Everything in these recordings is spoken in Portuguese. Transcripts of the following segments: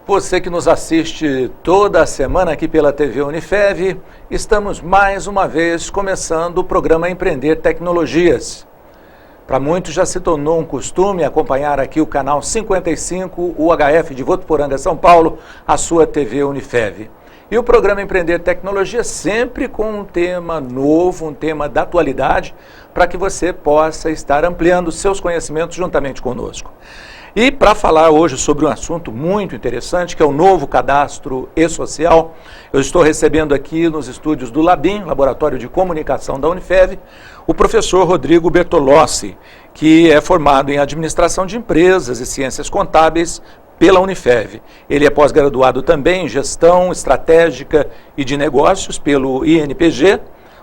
Você que nos assiste toda a semana aqui pela TV Unifev, estamos mais uma vez começando o programa Empreender Tecnologias. Para muitos já se tornou um costume acompanhar aqui o canal 55 UHF de Votuporanga, São Paulo, a sua TV Unifev. E o programa Empreender Tecnologia sempre com um tema novo, um tema da atualidade, para que você possa estar ampliando seus conhecimentos juntamente conosco. E para falar hoje sobre um assunto muito interessante, que é o novo cadastro e-social, eu estou recebendo aqui nos estúdios do LABIM, Laboratório de Comunicação da Unifev, o professor Rodrigo Bertolossi, que é formado em Administração de Empresas e Ciências Contábeis pela Unifev. Ele é pós-graduado também em Gestão Estratégica e de Negócios pelo INPG,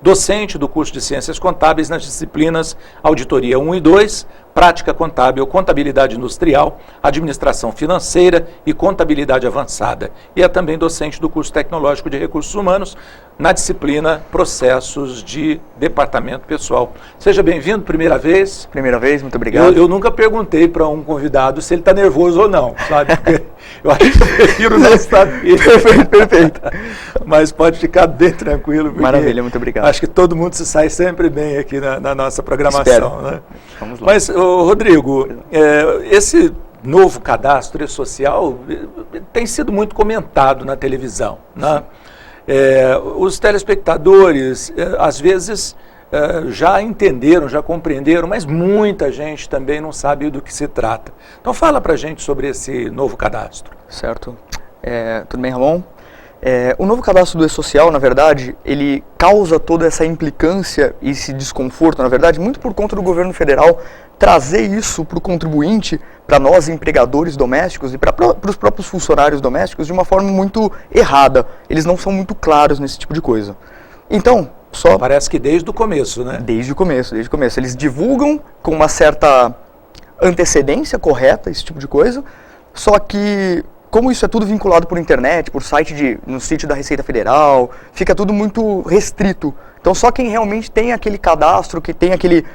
docente do curso de Ciências Contábeis nas disciplinas Auditoria 1 e 2, Prática Contábil, Contabilidade Industrial, Administração Financeira e Contabilidade Avançada. E é também docente do curso Tecnológico de Recursos Humanos na disciplina Processos de Departamento Pessoal. Seja bem-vindo, primeira vez. Primeira vez, muito obrigado. Eu nunca perguntei para um convidado se ele está nervoso ou não, sabe? Porque eu acho que eu prefiro não saber. Perfeito. Mas pode ficar bem tranquilo. Maravilha, muito obrigado. Acho que todo mundo se sai sempre bem aqui na nossa programação. Espero. Né? Vamos lá. Mas, Rodrigo, esse novo cadastro e-social tem sido muito comentado na televisão, né? Os telespectadores, às vezes, já entenderam, já compreenderam, mas muita gente também não sabe do que se trata. Então, fala para a gente sobre esse novo cadastro. Certo. Tudo bem, Ramon? O novo cadastro do e-social, na verdade, ele causa toda essa implicância e esse desconforto, na verdade, muito por conta do governo federal trazer isso para o contribuinte, para nós empregadores domésticos e para os próprios funcionários domésticos de uma forma muito errada. Eles não são muito claros nesse tipo de coisa. Então, parece que desde o começo, né? Desde o começo. Eles divulgam com uma certa antecedência correta esse tipo de coisa, só que como isso é tudo vinculado por internet, por no sítio da Receita Federal, fica tudo muito restrito. Então só quem realmente tem aquele cadastro, que tem aquele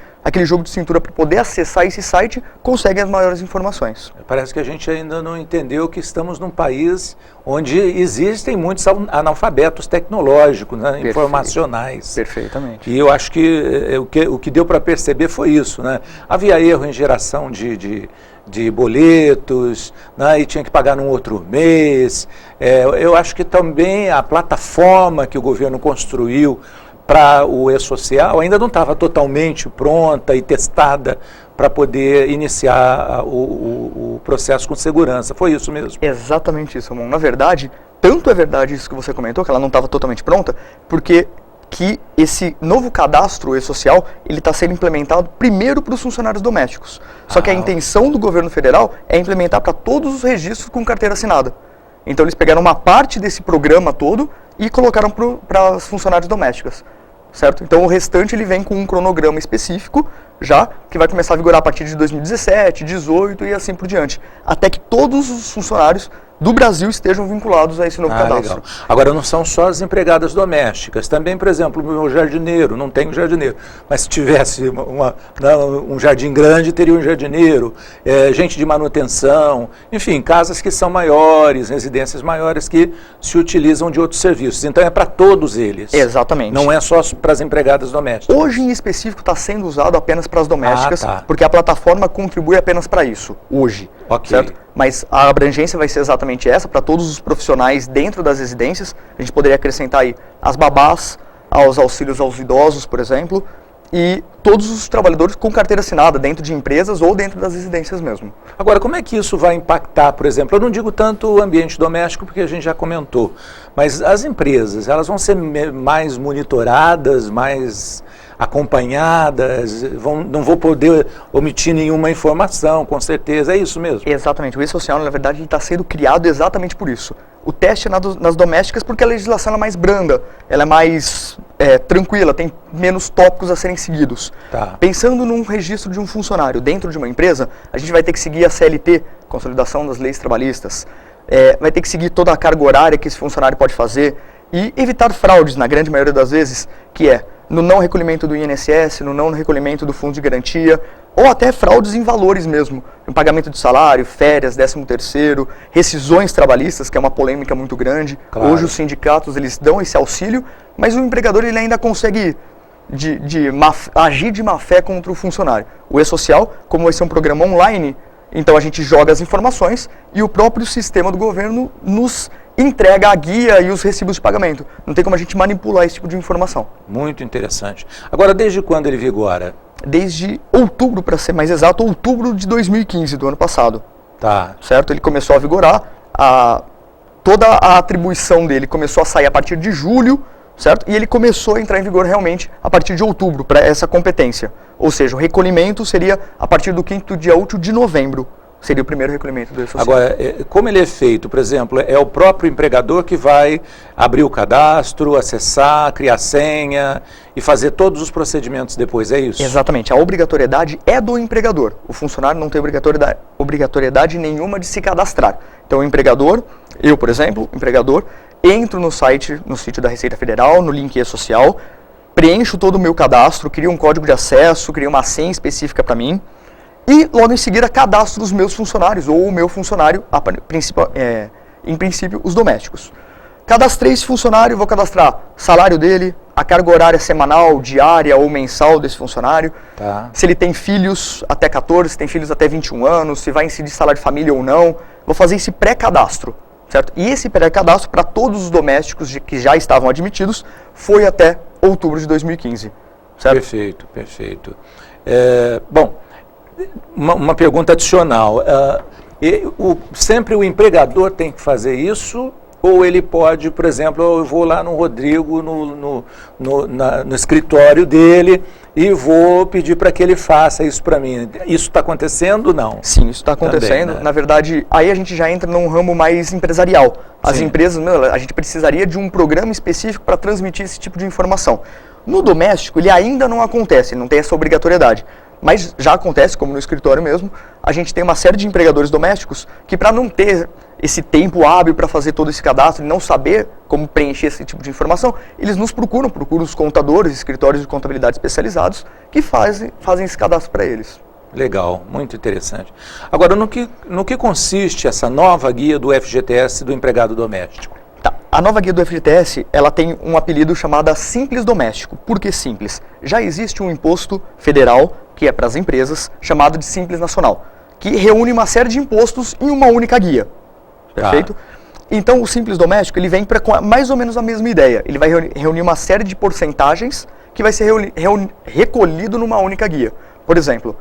jogo de cintura para poder acessar esse site, consegue as maiores informações. Parece que a gente ainda não entendeu que estamos num país onde existem muitos analfabetos tecnológicos, né, informacionais. Perfeitamente. E eu acho que o que deu para perceber foi isso, né? Havia erro em geração de boletos, né, e tinha que pagar num outro mês. Eu acho que também a plataforma que o governo construiu para o e-social ainda não estava totalmente pronta e testada para poder iniciar o processo com segurança. Foi isso mesmo? Exatamente isso, Ramon. Na verdade, tanto é verdade isso que você comentou, que ela não estava totalmente pronta, porque que esse novo cadastro e-social, ele está sendo implementado primeiro para os funcionários domésticos. Só que a intenção do governo federal é implementar para todos os registros com carteira assinada. Então eles pegaram uma parte desse programa todo e colocaram para os funcionários domésticos, certo? Então o restante ele vem com um cronograma específico, já, que vai começar a vigorar a partir de 2017, 2018 e assim por diante, até que todos os funcionários do Brasil estejam vinculados a esse novo cadastro. Legal. Agora, não são só as empregadas domésticas, também, por exemplo, o meu jardineiro, não tem um jardineiro, mas se tivesse um jardim grande, teria um jardineiro, gente de manutenção, enfim, casas que são maiores, residências maiores que se utilizam de outros serviços. Então, é para todos eles. Exatamente. Não é só para as empregadas domésticas. Hoje, em específico, está sendo usado apenas para as domésticas, porque a plataforma contribui apenas para isso, hoje. Ok. Certo? Mas a abrangência vai ser exatamente essa, para todos os profissionais dentro das residências. A gente poderia acrescentar aí as babás, aos auxílios aos idosos, por exemplo, e todos os trabalhadores com carteira assinada, dentro de empresas ou dentro das residências mesmo. Agora, como é que isso vai impactar, por exemplo, eu não digo tanto o ambiente doméstico, porque a gente já comentou, mas as empresas, elas vão ser mais monitoradas, mais acompanhadas, não vou poder omitir nenhuma informação, com certeza, é isso mesmo? Exatamente, o e-social, na verdade, está sendo criado exatamente por isso. O teste é nas domésticas porque a legislação é mais branda, ela é mais tranquila, tem menos tópicos a serem seguidos. Tá. Pensando num registro de um funcionário dentro de uma empresa, a gente vai ter que seguir a CLT, Consolidação das Leis Trabalhistas, vai ter que seguir toda a carga horária que esse funcionário pode fazer e evitar fraudes, na grande maioria das vezes, que é no não recolhimento do INSS, no não recolhimento do fundo de garantia, ou até fraudes em valores mesmo, no pagamento de salário, férias, 13º, rescisões trabalhistas, que é uma polêmica muito grande. Claro. Hoje os sindicatos eles dão esse auxílio, mas o empregador ele ainda consegue agir de má fé contra o funcionário. O E-Social, como vai ser um programa online, então a gente joga as informações e o próprio sistema do governo nos entrega a guia e os recibos de pagamento. Não tem como a gente manipular esse tipo de informação. Muito interessante. Agora, desde quando ele vigora? Desde outubro, para ser mais exato, outubro de 2015, do ano passado. Tá. Certo? Ele começou a vigorar, toda a atribuição dele começou a sair a partir de julho, certo? E ele começou a entrar em vigor realmente a partir de outubro, para essa competência. Ou seja, o recolhimento seria a partir do 5º dia útil de novembro. Seria o primeiro recolhimento do E-Social. Agora, como ele é feito? Por exemplo, é o próprio empregador que vai abrir o cadastro, acessar, criar senha e fazer todos os procedimentos depois, é isso? Exatamente. A obrigatoriedade é do empregador. O funcionário não tem obrigatoriedade nenhuma de se cadastrar. Então, o empregador, eu, por exemplo, empregador, entro no sítio da Receita Federal, no link E-Social, preencho todo o meu cadastro, crio um código de acesso, crio uma senha específica para mim, e logo em seguida cadastro os meus funcionários, ou o meu funcionário, em princípio, os domésticos. Cadastrei esse funcionário, vou cadastrar salário dele, a carga horária semanal, diária ou mensal desse funcionário, Tá. se ele tem filhos até 14, se tem filhos até 21 anos, se vai incidir salário de família ou não. Vou fazer esse pré-cadastro, certo? E esse pré-cadastro para todos os domésticos que já estavam admitidos foi até outubro de 2015, certo? Perfeito, perfeito. Bom, uma pergunta adicional. Sempre o empregador tem que fazer isso? Ou ele pode, por exemplo, eu vou lá no Rodrigo, no escritório dele, e vou pedir para que ele faça isso para mim. Isso está acontecendo, não? Sim, isso está acontecendo. Também, né? Na verdade, aí a gente já entra num ramo mais empresarial. As Sim. empresas, a gente precisaria de um programa específico para transmitir esse tipo de informação. No doméstico, ele ainda não acontece, não tem essa obrigatoriedade. Mas já acontece, como no escritório mesmo, a gente tem uma série de empregadores domésticos que, para não ter esse tempo hábil para fazer todo esse cadastro e não saber como preencher esse tipo de informação, eles nos procuram os contadores, escritórios de contabilidade especializados, que fazem esse cadastro para eles. Legal, muito interessante. Agora, no que consiste essa nova guia do FGTS do empregado doméstico? Tá. A nova guia do FGTS, ela tem um apelido chamado Simples Doméstico. Por que simples? Já existe um imposto federal, que é para as empresas, chamado de Simples Nacional, que reúne uma série de impostos em uma única guia. Perfeito? Então, o Simples Doméstico, ele vem com mais ou menos a mesma ideia. Ele vai reunir uma série de porcentagens que vai ser recolhido numa única guia. Por exemplo,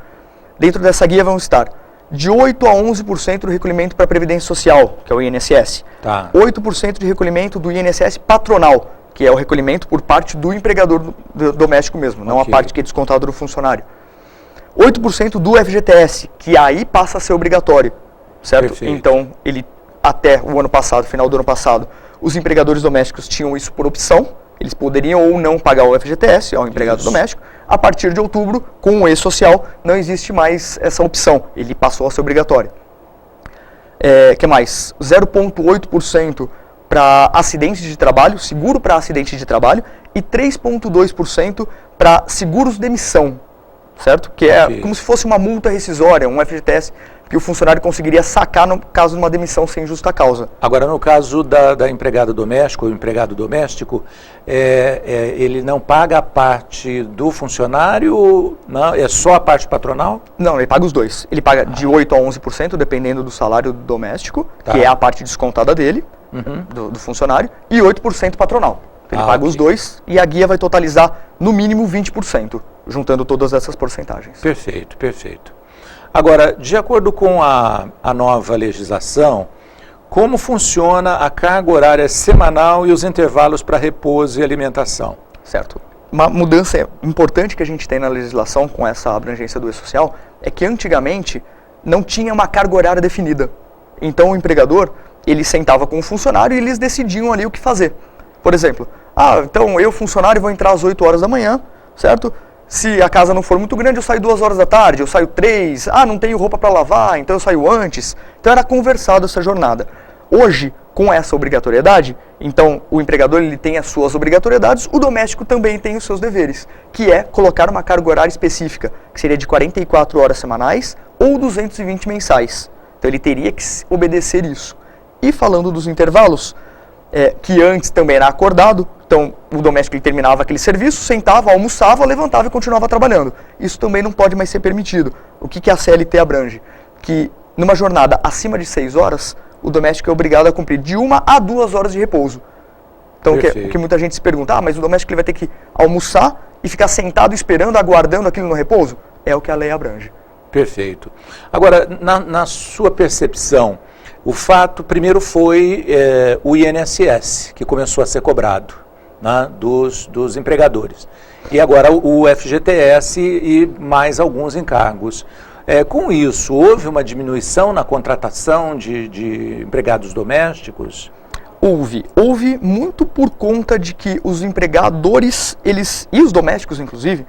dentro dessa guia vão estar de 8% a 11% do recolhimento para a Previdência Social, que é o INSS. Tá. 8% de recolhimento do INSS patronal, que é o recolhimento por parte do empregador doméstico mesmo, não a parte que é descontada do funcionário. 8% do FGTS, que aí passa a ser obrigatório, certo? Perfeito. Então, até o ano passado, final do ano passado, os empregadores domésticos tinham isso por opção, eles poderiam ou não pagar o FGTS ao empregado doméstico. A partir de outubro, com o E-Social, não existe mais essa opção, ele passou a ser obrigatório. Que mais? 0,8% para acidentes de trabalho, seguro para acidente de trabalho, e 3,2% para seguros de emissão, certo? Que é como se fosse uma multa rescisória, um FGTS, que o funcionário conseguiria sacar no caso de uma demissão sem justa causa. Agora, no caso da empregada doméstica ou empregado doméstico, ele não paga a parte do funcionário, não, é só a parte patronal? Não, ele paga os dois. Ele paga de 8% a 11%, dependendo do salário doméstico, que é a parte descontada dele, do funcionário, e 8% patronal. Ele paga os dois e a guia vai totalizar no mínimo 20%, juntando todas essas porcentagens. Perfeito, perfeito. Agora, de acordo com a nova legislação, como funciona a carga horária semanal e os intervalos para repouso e alimentação? Certo. Uma mudança importante que a gente tem na legislação com essa abrangência do E-Social é que antigamente não tinha uma carga horária definida. Então o empregador, ele sentava com o funcionário e eles decidiam ali o que fazer. Por exemplo, então eu, funcionário, vou entrar às 8 horas da manhã, certo? Se a casa não for muito grande, eu saio 2 horas da tarde, eu saio 3, não tenho roupa para lavar, então eu saio antes. Então era conversado essa jornada. Hoje, com essa obrigatoriedade, então o empregador ele tem as suas obrigatoriedades, o doméstico também tem os seus deveres, que é colocar uma carga horária específica, que seria de 44 horas semanais ou 220 mensais. Então ele teria que obedecer isso. E falando dos intervalos, que antes também era acordado, então o doméstico ele terminava aquele serviço, sentava, almoçava, levantava e continuava trabalhando. Isso também não pode mais ser permitido. O que a CLT abrange? Que numa jornada acima de 6 horas, o doméstico é obrigado a cumprir de 1 a 2 horas de repouso. Então o que muita gente se pergunta, mas o doméstico ele vai ter que almoçar e ficar sentado esperando, aguardando aquilo no repouso? É o que a lei abrange. Perfeito. Agora, na sua percepção, o fato primeiro foi o INSS, que começou a ser cobrado, né, dos empregadores. E agora o FGTS e mais alguns encargos. Com isso, houve uma diminuição na contratação de empregados domésticos? Houve muito por conta de que os empregadores, e os domésticos inclusive,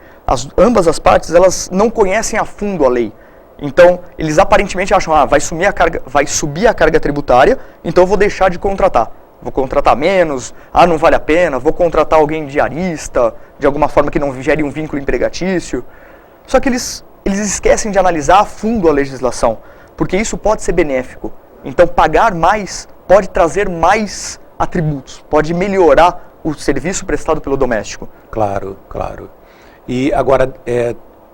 ambas as partes, elas não conhecem a fundo a lei. Então, eles aparentemente acham, vai subir a carga tributária, então eu vou deixar de contratar. Vou contratar menos, não vale a pena, vou contratar alguém diarista, de alguma forma que não gere um vínculo empregatício. Só que eles esquecem de analisar a fundo a legislação, porque isso pode ser benéfico. Então, pagar mais pode trazer mais atributos, pode melhorar o serviço prestado pelo doméstico. Claro, claro. E agora,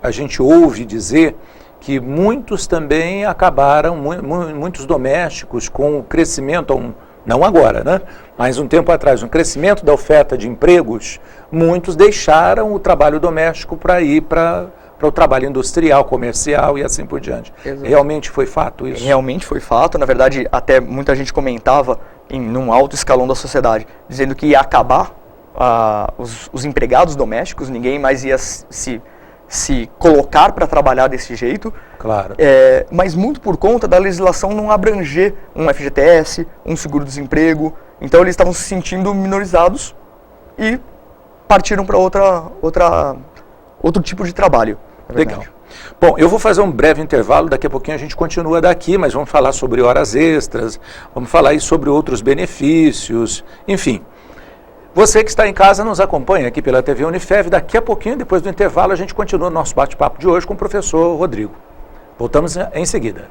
a gente ouve dizer que muitos também acabaram, muitos domésticos, com o crescimento, não agora, né? Mas um tempo atrás, um crescimento da oferta de empregos, muitos deixaram o trabalho doméstico para ir para o trabalho industrial, comercial e assim por diante. Exato. Realmente foi fato isso? Realmente foi fato. Na verdade, até muita gente comentava num alto escalão da sociedade, dizendo que ia acabar os empregados domésticos, ninguém mais ia se colocar para trabalhar desse jeito. Claro. Mas muito por conta da legislação não abranger um FGTS, um seguro-desemprego. Então eles estavam se sentindo minorizados e partiram para outro tipo de trabalho. Legal. Bom, eu vou fazer um breve intervalo, daqui a pouquinho a gente continua daqui, mas vamos falar sobre horas extras, vamos falar aí sobre outros benefícios, enfim. Você que está em casa nos acompanha aqui pela TV Unifev, daqui a pouquinho, depois do intervalo, a gente continua o nosso bate-papo de hoje com o professor Rodrigo. Voltamos em seguida.